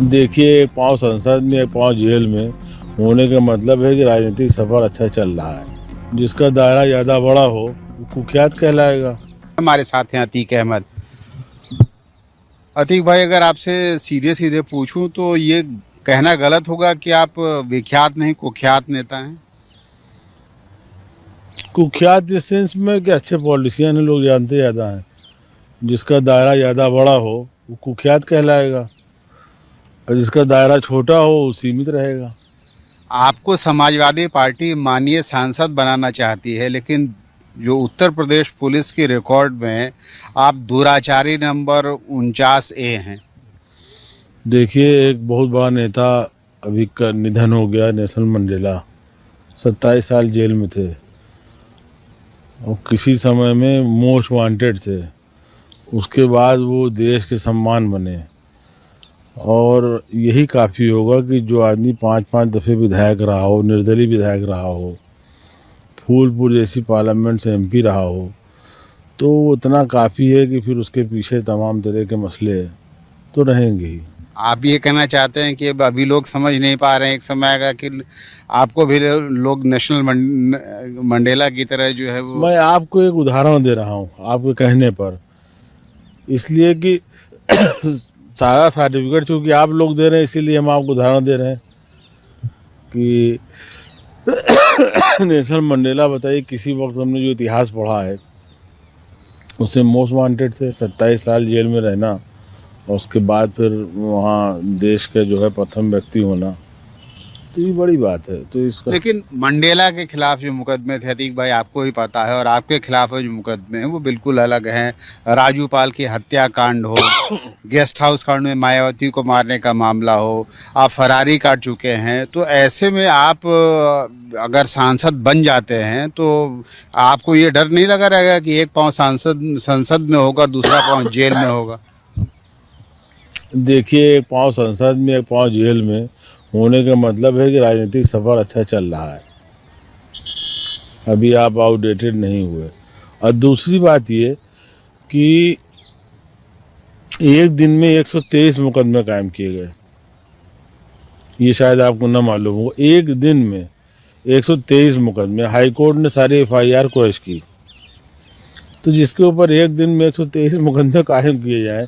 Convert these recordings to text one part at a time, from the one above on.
देखिए, एक पाँव संसद में एक पाँव जेल में होने का मतलब है कि राजनीतिक सफर अच्छा चल रहा है। जिसका दायरा ज़्यादा बड़ा हो वो कुख्यात कहलाएगा। हमारे साथ हैं अतीक अहमद। अतीक भाई, अगर आपसे सीधे सीधे पूछूं तो ये कहना गलत होगा कि आप विख्यात नहीं कुख्यात नेता हैं। कुख्यात इस सेंस में कि अच्छे पॉलिटिशियन हैं, लोग जानते ज़्यादा हैं। जिसका दायरा ज़्यादा बड़ा हो वो कुख्यात कहलाएगा और जिसका दायरा छोटा हो वो सीमित रहेगा। आपको समाजवादी पार्टी माननीय सांसद बनाना चाहती है, लेकिन जो उत्तर प्रदेश पुलिस की रिकॉर्ड में आप दुराचारी नंबर 49A हैं। देखिए, एक बहुत बड़ा नेता अभी का निधन हो गया, नेल्सन मंडेला। 27 साल जेल में थे और किसी समय में मोस्ट वांटेड थे। उसके बाद वो देश के सम्मान बने और यही काफ़ी होगा कि जो आदमी 5-5 दफ़े विधायक रहा हो, निर्दलीय विधायक रहा हो, फूलपुर जैसी पार्लियामेंट से MP रहा हो, तो उतना काफ़ी है कि फिर उसके पीछे तमाम तरह के मसले तो रहेंगे ही। आप ये कहना चाहते हैं कि अभी लोग समझ नहीं पा रहे हैं, एक समय आएगा कि आपको भी लोग नेशनल मंडेला की तरह जो है वो। मैं आपको एक उदाहरण दे रहा हूँ आपके कहने पर, इसलिए कि सारा सर्टिफिकेट चूँकि आप लोग दे रहे हैं इसीलिए हम आपको उदाहरण दे रहे हैं कि नेल्सन मंडेला, बताइए किसी वक्त हमने जो इतिहास पढ़ा है उससे मोस्ट वांटेड थे, 27 साल जेल में रहना और उसके बाद फिर वहाँ देश का जो है प्रथम व्यक्ति होना, तो ये बड़ी बात है। तो इसका लेकिन मंडेला के खिलाफ जो मुकदमे थे अतीक भाई, आपको ही पता है, और आपके खिलाफ जो मुकदमे हैं वो बिल्कुल अलग हैं। राजू पाल की हत्याकांड हो, गेस्ट हाउस कांड में मायावती को मारने का मामला हो, आप फरारी काट चुके हैं। तो ऐसे में आप अगर सांसद बन जाते हैं तो आपको ये डर नहीं लगा रहेगा कि एक पाँव संसद में होगा, दूसरा पाँव जेल में होगा? देखिए, एक पाँव संसद में एक पाँव जेल में होने का मतलब है कि राजनीतिक सफर अच्छा चल रहा है, अभी आप आउटडेटेड नहीं हुए। और दूसरी बात ये कि एक दिन में 123 मुकदमे कायम किए गए, ये शायद आपको न मालूम हो। एक दिन में 123 मुकदमे, हाई कोर्ट ने सारे FIR क्वेश की, तो जिसके ऊपर एक दिन में 123 मुकदमे कायम किए जाए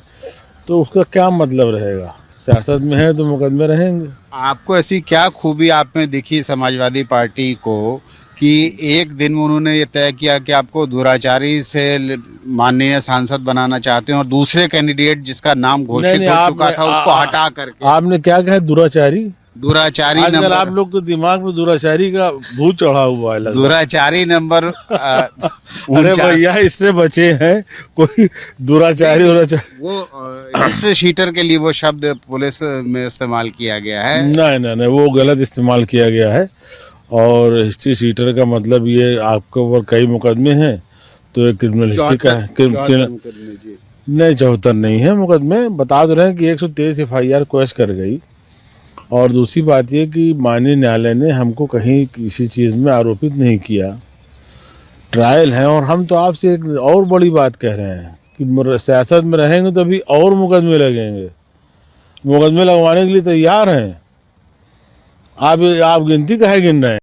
तो उसका क्या मतलब रहेगा? सियासत में है तो मुकदमे रहेंगे। आपको ऐसी क्या खूबी आप में दिखी समाजवादी पार्टी को कि एक दिन में उन्होंने ये तय किया कि आपको दुराचारी से माननीय सांसद बनाना चाहते हैं और दूसरे कैंडिडेट जिसका नाम घोषित हो चुका था उसको हटा करके? आपने क्या कहा? दुराचारी दुराचारी नंबर, आप लोग के दिमाग में दुराचारी का भूत चढ़ा हुआ है। दुराचारी नंबर अरे भैया, इससे बचे हैं कोई दुराचारी वो हिस्ट्री शीटर के लिए वो शब्द पुलिस में इस्तेमाल किया गया है। नहीं, वो गलत इस्तेमाल किया गया है। और हिस्ट्री शीटर का मतलब ये आपके ऊपर कई मुकदमे हैं तो एक क्रिमिनलिस्टिक का है। नहीं, 74 नहीं है मुकदमे, बता तो रहे हैं कि 123 FIR क्वेश कर गई। और दूसरी बात ये कि माननीय न्यायालय ने हमको कहीं किसी चीज़ में आरोपित नहीं किया, ट्रायल है। और हम तो आपसे एक और बड़ी बात कह रहे हैं कि सियासत में रहेंगे तो अभी और मुकदमे लगेंगे, मुकदमे लगवाने के लिए तैयार हैं। आप गिनती काहे गिन रहे हैं?